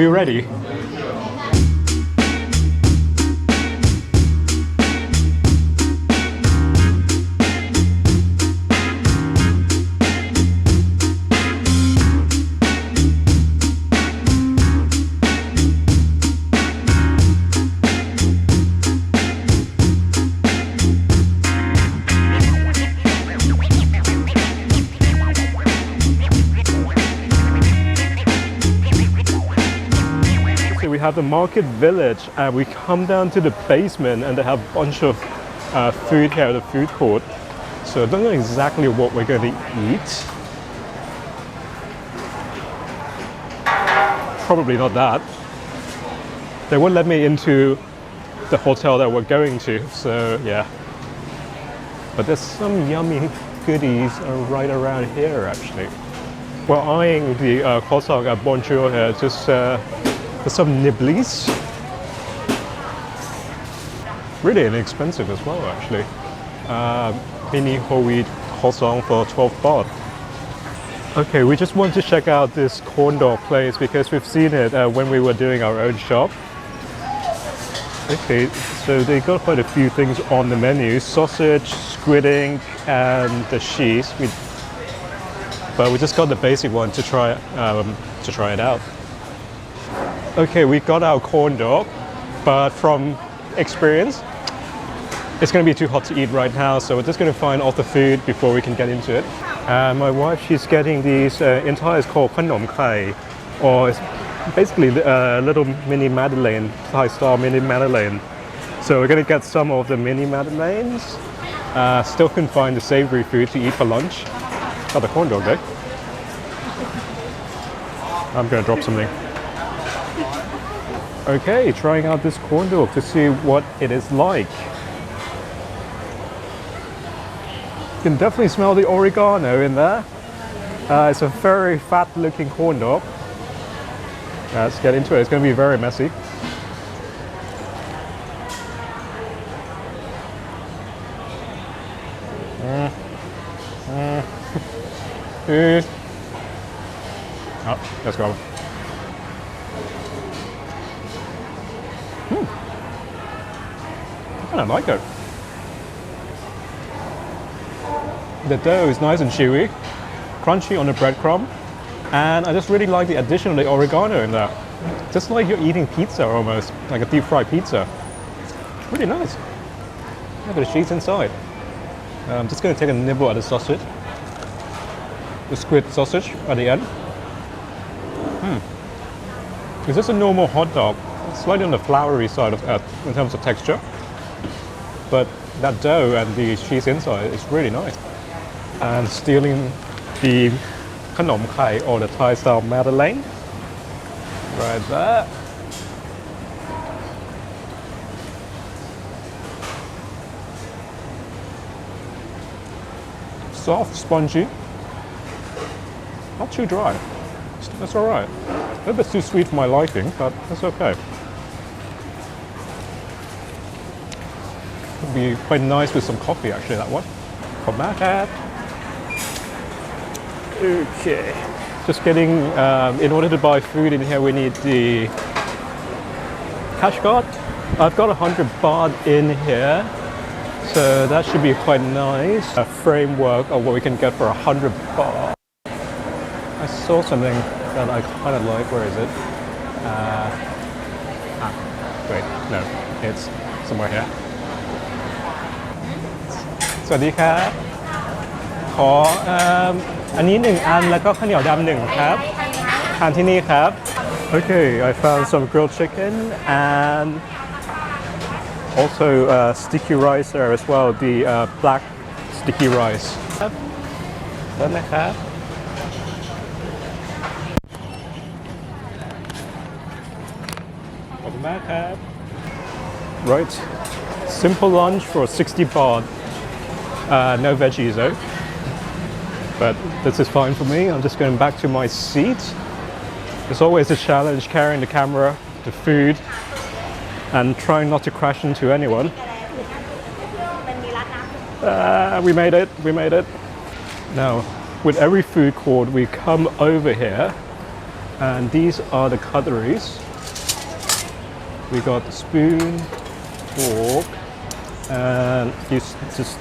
Are you ready? We have the market village and we come down to the basement and they have a bunch of food here, the food court. So I don't know exactly what we're going to eat. Probably not that. They won't let me into the hotel that we're going to, so yeah. But there's some yummy goodies right around here actually. We're eyeing the croissant at Bonjour here, just there's some nibblies. Really inexpensive as well, actually. Mini whole wheat croissant for 12 baht. Okay, we just want to check out this corn dog place because we've seen it when we were doing our own shop. Okay, so they got quite a few things on the menu: sausage, squid ink, and the cheese. But we just got the basic one to try it out. Okay, we got our corn dog, but from experience, it's going to be too hot to eat right now, so we're just going to find all the food before we can get into it. My wife, she's getting these entire called Cuban Rum Cake, or it's basically a little mini Madeleine, Thai-style mini Madeleine. So we're going to get some of the mini Madeleines. Still can find the savory food to eat for lunch. Got the corn dog though. I'm going to drop something. Okay, trying out this corn dog to see what it is like. You can definitely smell the oregano in there. It's a very fat looking corn dog. Let's get into it. It's going to be very messy. Oh, let's go. I like it. The dough is nice and chewy, crunchy on the breadcrumb, and I just really like the addition of the oregano in there. Just like you're eating pizza almost, like a deep fried pizza. Really nice. Look at the cheese inside. I'm just going to take a nibble at the sausage. The squid sausage at the end. It's just a normal hot dog. It's slightly on the floury side of that in terms of texture. But that dough and the cheese inside is really nice. And stealing the Cuban Rum Cake or the Thai style Madeleine. Right there. Soft, spongy. Not too dry. That's alright. A little bit too sweet for my liking, but that's okay. Would be quite nice with some coffee actually, that one. Come back at. Okay. Just getting, in order to buy food in here we need the cash card. I've got 100 baht in here, so that should be quite nice. A framework of what we can get for 100 baht. I saw something that I kind of like. Where is it? Wait, no, it's somewhere here. สวัสดีครับขออันนี้1อันแล้วก็ข้าวเหนียวดำ1ครับทานที่นี่ครับ Okay, I found some grilled chicken and also sticky rice there as well, the black sticky rice. ครับได้ไหมครับ ขอบคุณมากครับ Right, simple lunch for 60 baht. No veggies though, but this is fine for me. I'm just going back to my seat. It's always a challenge carrying the camera, the food, and trying not to crash into anyone. We made it, we made it. Now, with every food court we come over here, And these are the cutleries. We got the spoon, fork, and you just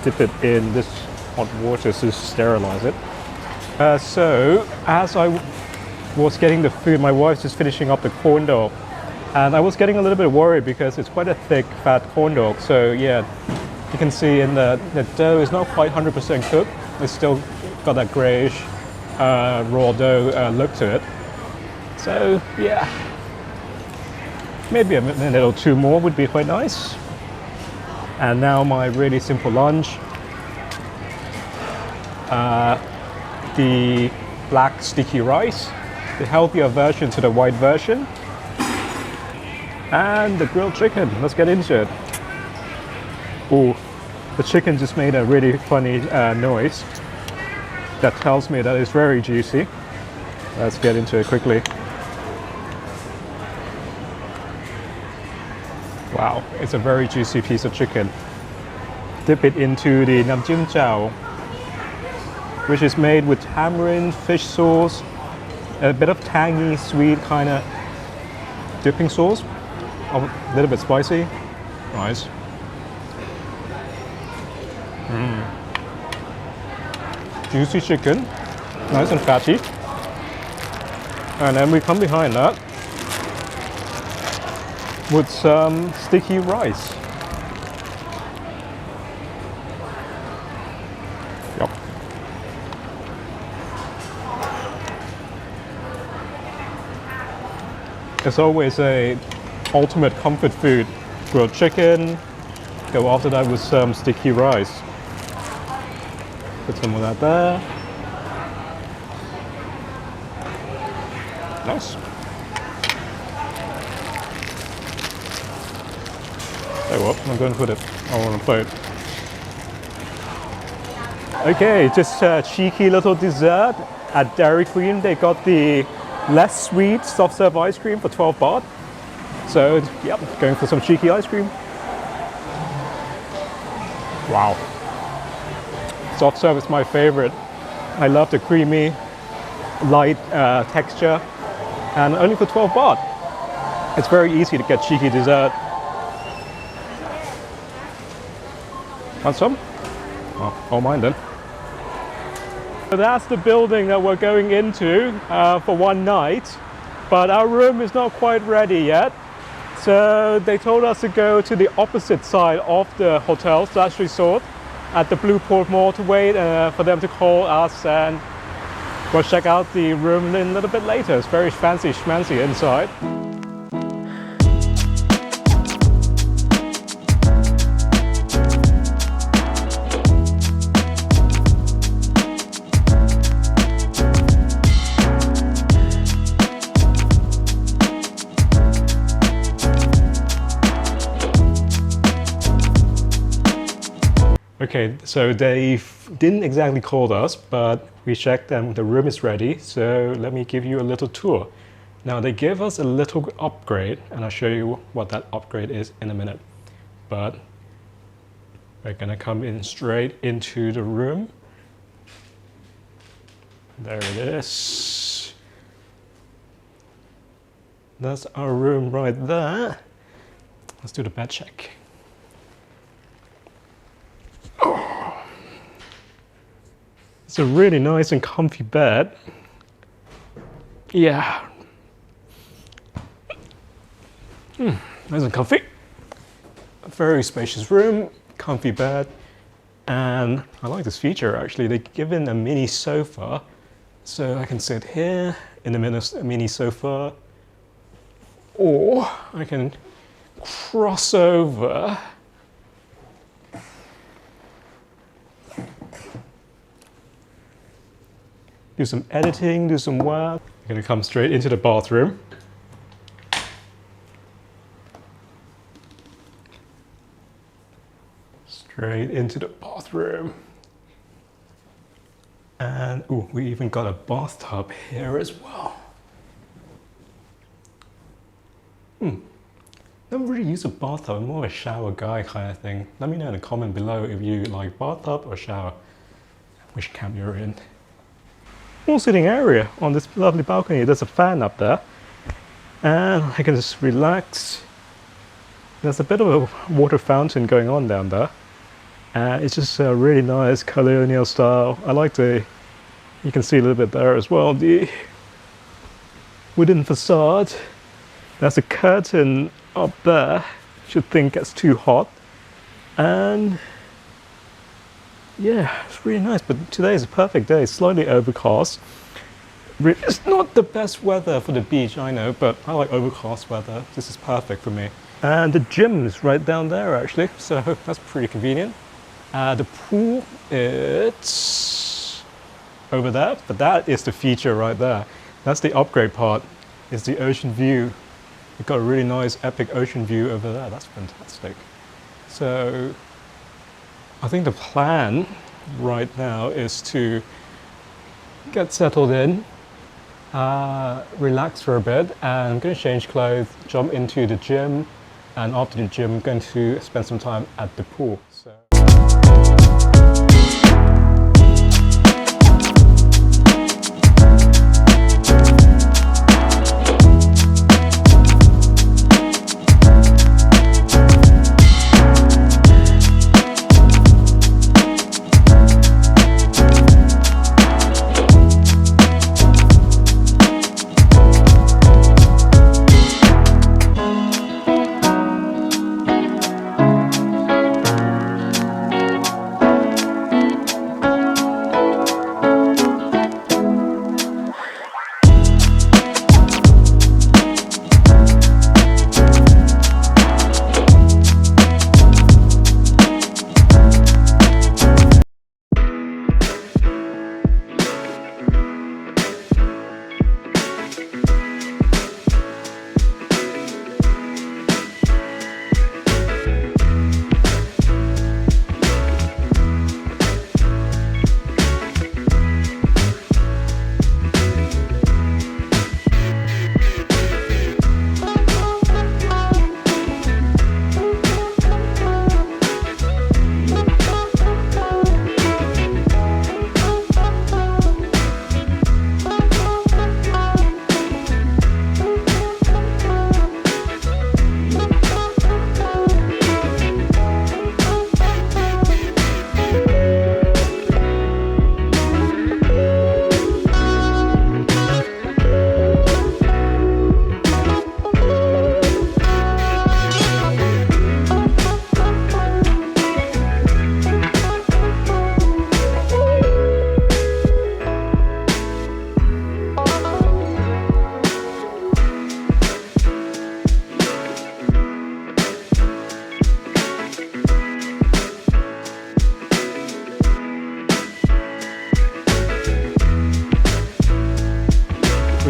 dip it in this hot water to sterilize it. So as I was getting the food, my wife's just finishing up the corn dog. And I was getting a little bit worried because it's quite a thick, fat corn dog. So yeah, you can see in the dough is not quite 100% cooked. It's still got that grayish raw dough look to it. So yeah, maybe a minute or two more would be quite nice. And now my really simple lunch. The black sticky rice, the healthier version to the white version. And the grilled chicken. Let's get into it. Oh, the chicken just made a really funny noise. That tells me that it's very juicy. Let's get into it quickly. Wow, it's a very juicy piece of chicken. Dip it into the nam jim chao, which is made with tamarind, fish sauce, a bit of tangy, sweet kind of dipping sauce. A little bit spicy. Nice. Juicy chicken, nice and fatty. And then we come behind that with some sticky rice. Yep. It's always a ultimate comfort food. Grilled chicken, go after that with some sticky rice. Put some of that there. Nice. Tell you what, I'm going to put it on a plate. Okay, just a cheeky little dessert at Dairy Queen. They got the less sweet soft serve ice cream for 12 baht. So, yep, going for some cheeky ice cream. Wow. Soft serve is my favorite. I love the creamy, light texture. And only for 12 baht. It's very easy to get cheeky dessert. Want some? Oh, all mine then. So that's the building that we're going into for one night. But our room is not quite ready yet. So they told us to go to the opposite side of the hotel / resort at the Blueport Mall to wait for them to call us, and we'll check out the room a little bit later. It's very fancy schmancy inside. Okay, so they didn't exactly call us, but we checked and the room is ready. So let me give you a little tour. Now they give us a little upgrade, and I'll show you what that upgrade is in a minute. But we're gonna come in straight into the room. There it is. That's our room right there. Let's do the bed check. It's a really nice and comfy bed. Yeah. Nice and comfy. A very spacious room, comfy bed. And I like this feature actually. They give in a mini sofa. So I can sit here in the mini sofa. Or I can cross over do some editing, do some work. I'm gonna come straight into the bathroom. Straight into the bathroom. And ooh, we even got a bathtub here as well. Never really use a bathtub, I'm more of a shower guy kind of thing. Let me know in the comment below if you like bathtub or shower, which camp you're in. small sitting area on this lovely balcony. There's a fan up there, and I can just relax. There's a bit of a water fountain going on down there, and it's just a really nice colonial style. I like the, you can see a little bit there as well, the wooden facade. There's a curtain up there, should think it's too hot, and yeah, it's really nice. But today is a perfect day, slightly overcast. It's not the best weather for the beach, I know, but I like overcast weather. This is perfect for me. And the gym's right down there actually, so that's pretty convenient. The pool, it's over there, but that is the feature right there. That's the upgrade part, is the ocean view. We've got a really nice epic ocean view over there. That's fantastic. So I think the plan right now is to get settled in, relax for a bit, and I'm going to change clothes, jump into the gym, and after the gym I'm going to spend some time at the pool.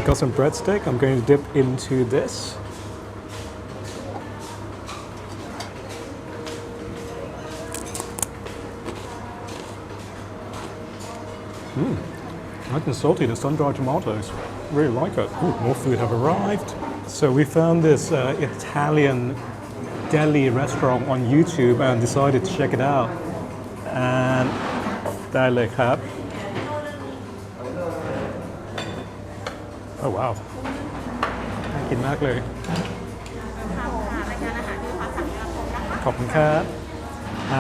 Got some breadstick. I'm going to dip into this. Nice and salty, the sun-dried tomatoes. Really like it. Ooh, more food have arrived. So we found this Italian deli restaurant on YouTube and decided to check it out. And Deli have. Oh wow. น่ากินมากเลย ขอบคุณครับ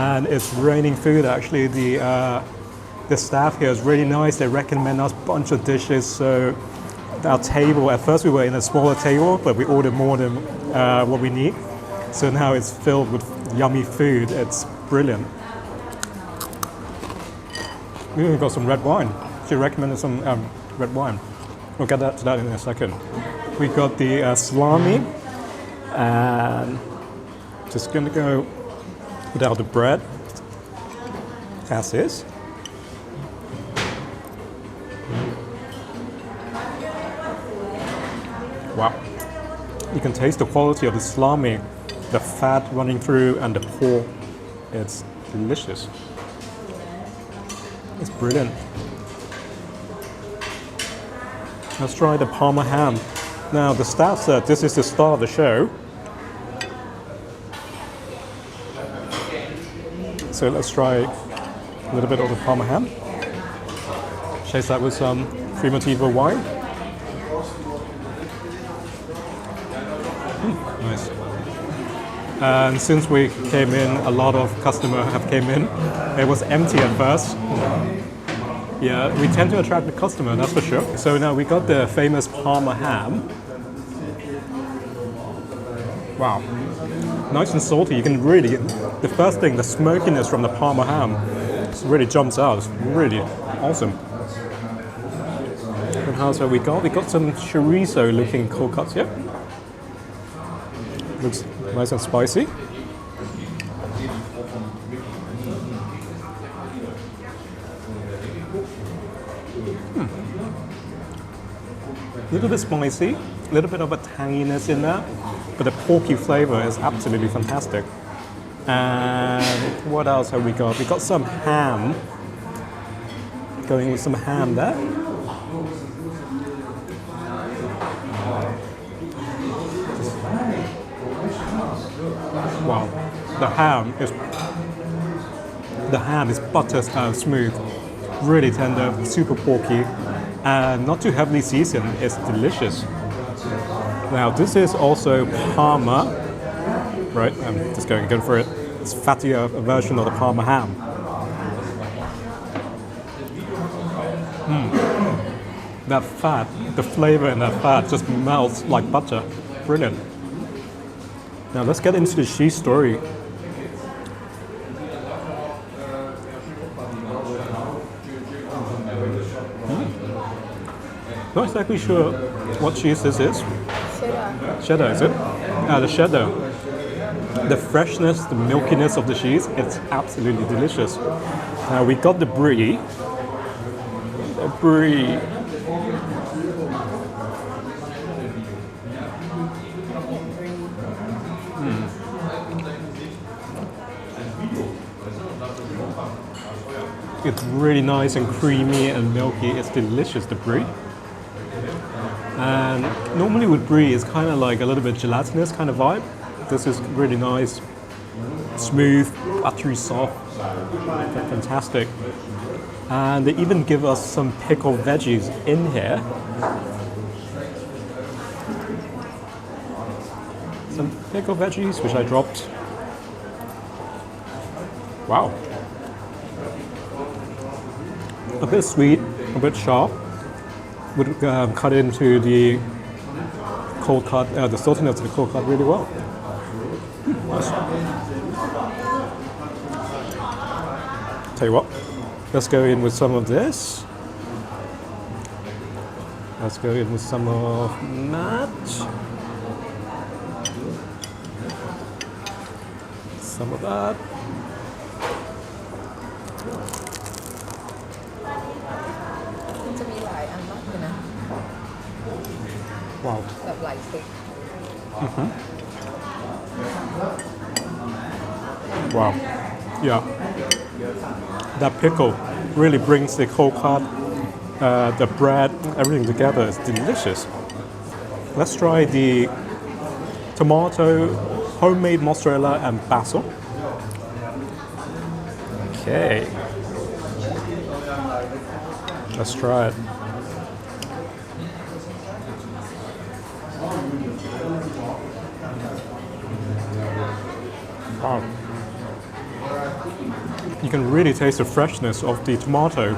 And it's raining food actually. The staff here is really nice. They recommend us a bunch of dishes. So our table, at first we were in a smaller table, but we ordered more than what we need. So now it's filled with yummy food. It's brilliant. We even got some red wine. She recommended some red wine. We'll get to that in a second. We got the salami, and just gonna go without the bread, as is. Wow, you can taste the quality of the salami, the fat running through, and the pork. It's delicious. It's brilliant. Let's try the Parma Ham. Now the staff said this is the star of the show. So let's try a little bit of the Parma Ham. Chase that with some Primitivo wine. Nice. And since we came in, a lot of customers have came in. It was empty at first. Yeah, we tend to attract the customer, that's for sure. So now we got the famous Parma Ham. Wow, nice and salty. You can really, the first thing, the smokiness from the Parma Ham really jumps out. It's really awesome. And how's what we got? We got some chorizo looking cold cuts here. Looks nice and spicy. A little bit spicy, a little bit of a tanginess in there, but the porky flavor is absolutely fantastic. And what else have we got? We got some ham. Going with some ham there. Wow, the ham is butter smooth, really tender, super porky, and not too heavily seasoned. It's delicious. Now this is also Parma, right? I'm just going for it. It's fattier version of the Parma Ham. That fat, the flavor in that fat just melts like butter. Brilliant. Now let's get into the cheese story. Not exactly sure what cheese this is. Cheddar. Cheddar, is it? The cheddar. The freshness, the milkiness of the cheese, it's absolutely delicious. Now we got the brie. The brie. It's really nice and creamy and milky. It's delicious, the brie. And normally with brie, it's kind of like a little bit gelatinous kind of vibe. This is really nice, smooth, buttery soft, fantastic. And they even give us some pickled veggies in here. Some pickled veggies, which I dropped. Wow. A bit sweet, a bit sharp. Would cut into the cold cut, the saltiness of the cold cut really well. Nice. Tell you what, let's go in with some of this. Let's go in with some of that. Some of that. Wow. Wow. Yeah. That pickle really brings the cold cut, the bread, everything together. It's delicious. Let's try the tomato, homemade mozzarella, and basil. Okay. Let's try it. Wow. You can really taste the freshness of the tomato,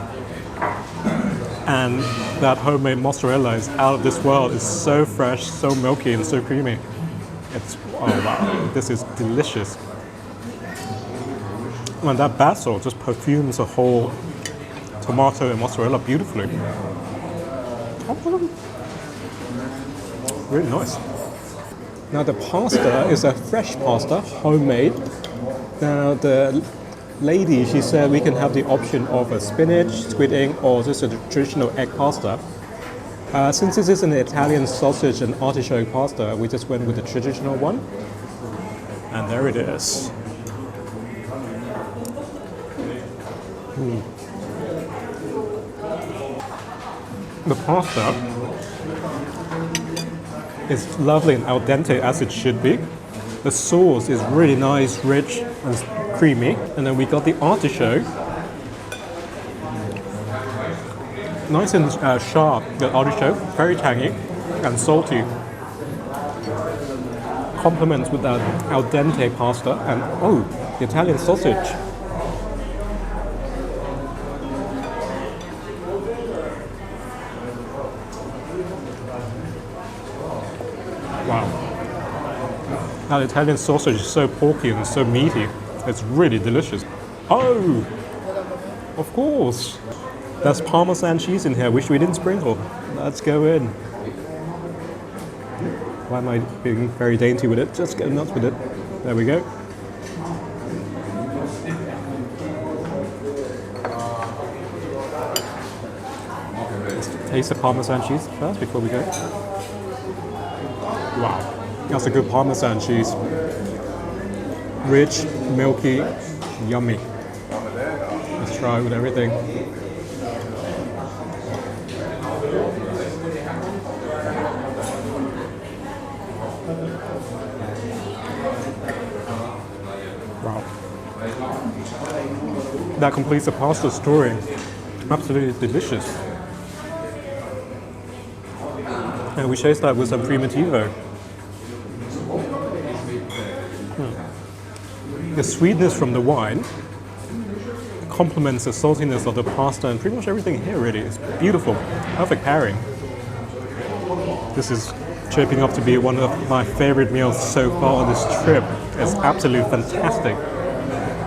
and that homemade mozzarella is out of this world. It's so fresh, so milky, and so creamy. It's, oh wow, this is delicious. And that basil just perfumes the whole tomato and mozzarella beautifully. Really nice. Now the pasta is a fresh pasta, homemade. Now the lady, she said we can have the option of a spinach, squid ink, or just a traditional egg pasta. Since this is an Italian sausage and artichoke pasta, we just went with the traditional one. And there it is. The pasta is lovely and al dente as it should be. The sauce is really nice, rich and creamy. And then we got the artichoke. nice and sharp, the artichoke, very tangy and salty. Complements with that al dente pasta and the Italian sausage. Wow. That Italian sausage is so porky and so meaty. It's really delicious. Oh, of course. There's Parmesan cheese in here, which we didn't sprinkle. Let's go in. Why am I being very dainty with it? Just go nuts with it. There we go. Let's taste the Parmesan cheese first before we go. Wow, that's a good Parmesan cheese. Rich, milky, yummy. Let's try it with everything. Wow. That completes the pasta story. Absolutely delicious. And we chase that with some primitivo. The sweetness from the wine complements the saltiness of the pasta and pretty much everything here really. It's beautiful. Perfect pairing. This is shaping up to be one of my favorite meals so far on this trip. It's absolutely fantastic.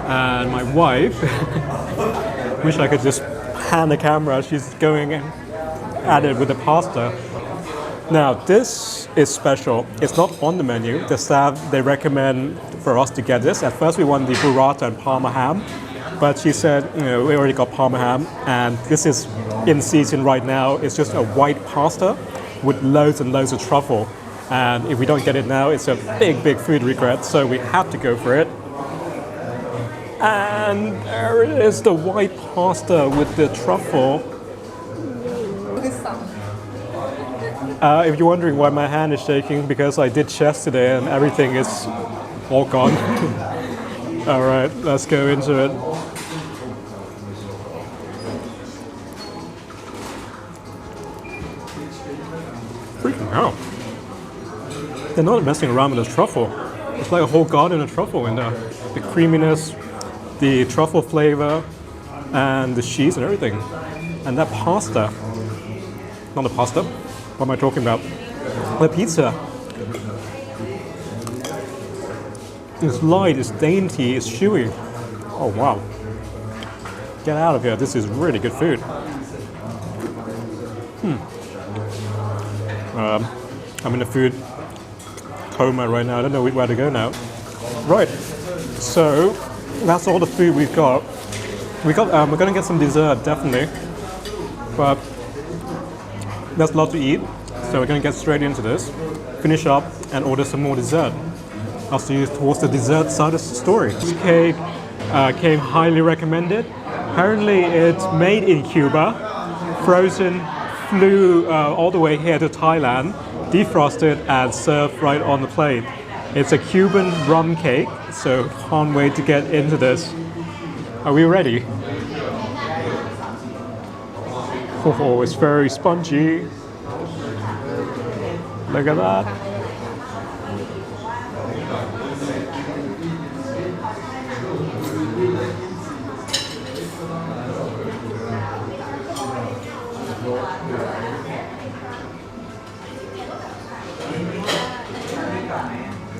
And my wife, wish I could just pan the camera, she's going at it with the pasta. Now this is special. It's not on the menu. The staff, they recommend for us to get this. At first we wanted the burrata and Parma Ham, but she said, we already got Parma Ham and this is in season right now. It's just a white pasta with loads and loads of truffle. And if we don't get it now, it's a big, big food regret, so we have to go for it. And there it is, the white pasta with the truffle. If you're wondering why my hand is shaking, because I did chest today and everything is all gone. All right, let's go into it. Freaking hell. They're not messing around with this truffle. It's like a whole garden of truffle in there. The creaminess, the truffle flavor, and the cheese and everything. And that pasta, not the pasta, what am I talking about? The pizza. It's light, it's dainty, it's chewy. Oh wow. Get out of here, this is really good food. I'm in a food coma right now, I don't know where to go now. Right, so that's all the food we've got. We're gonna get some dessert, definitely. But there's a lot to eat, so we're going to get straight into this, finish up and order some more dessert. I'll see you towards the dessert side of the story. This cake came highly recommended. Apparently it's made in Cuba, frozen, flew all the way here to Thailand, defrosted and served right on the plate. It's a Cuban rum cake, so can't wait to get into this. Are we ready? Oh, it's very spongy. Look at that.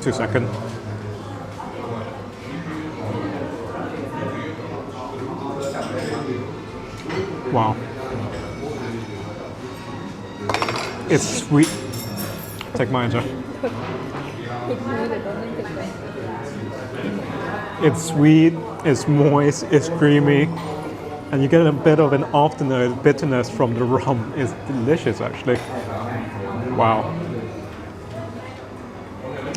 Two seconds. Wow. It's sweet. Take mine, Joe. It's sweet, it's moist, it's creamy, and you get a bit of an afternote bitterness from the rum. It's delicious, actually. Wow.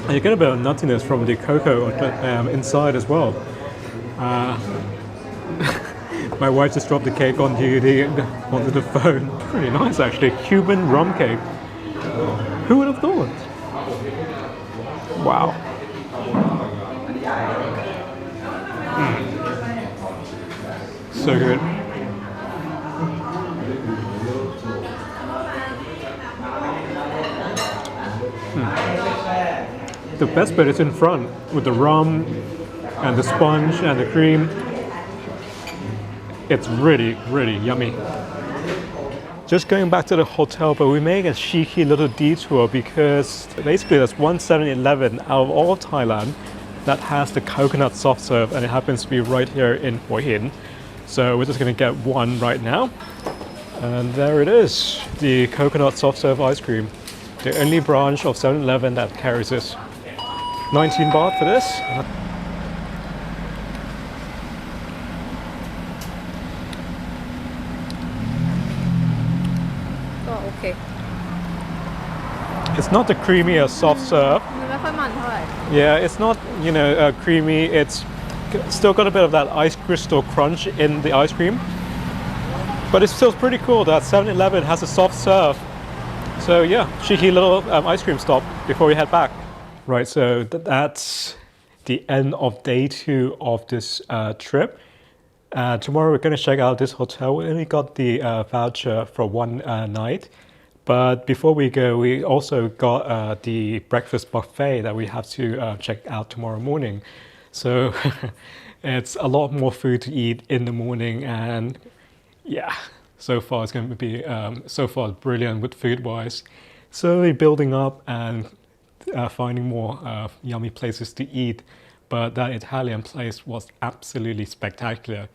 And you get a bit of nuttiness from the cocoa inside as well. My wife just dropped the cake onto the phone. Pretty nice, actually. Cuban rum cake. Who would have thought? Wow. So good. the best bit is in front with the rum and the sponge and the cream. It's really, really yummy. Just going back to the hotel, but we make a cheeky little detour because basically there's one 7-Eleven out of all Thailand that has the coconut soft serve, and it happens to be right here in Hua Hin. So we're just gonna get one right now. And there it is, the coconut soft serve ice cream. The only branch of 7-Eleven that carries this. 19 baht for this. Oh, okay. It's not the creamiest soft serve. มันไม่ค่อยมันเท่าไหร่ Yeah, it's not, you know, creamy. It's still got a bit of that ice crystal crunch in the ice cream. But it's still pretty cool that 7-Eleven has a soft serve. So yeah, cheeky little ice cream stop before we head back. Right, so that's the end of day 2 of this trip. Tomorrow we're going to check out this hotel. We only got the voucher for one night. But before we go, we also got the breakfast buffet that we have to check out tomorrow morning. So it's a lot more food to eat in the morning, and yeah, so far it's going to be so far brilliant with food-wise. Slowly building up and finding more yummy places to eat. But that Italian place was absolutely spectacular.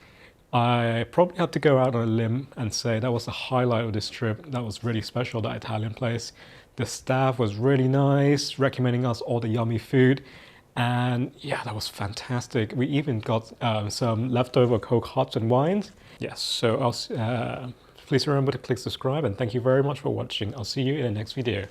I probably have to go out on a limb and say that was the highlight of this trip. That was really special, that Italian place. The staff was really nice, recommending us all the yummy food. And yeah, that was fantastic. We even got some leftover Coke Hots and wines. Yes, so please remember to click subscribe, and thank you very much for watching. I'll see you in the next video.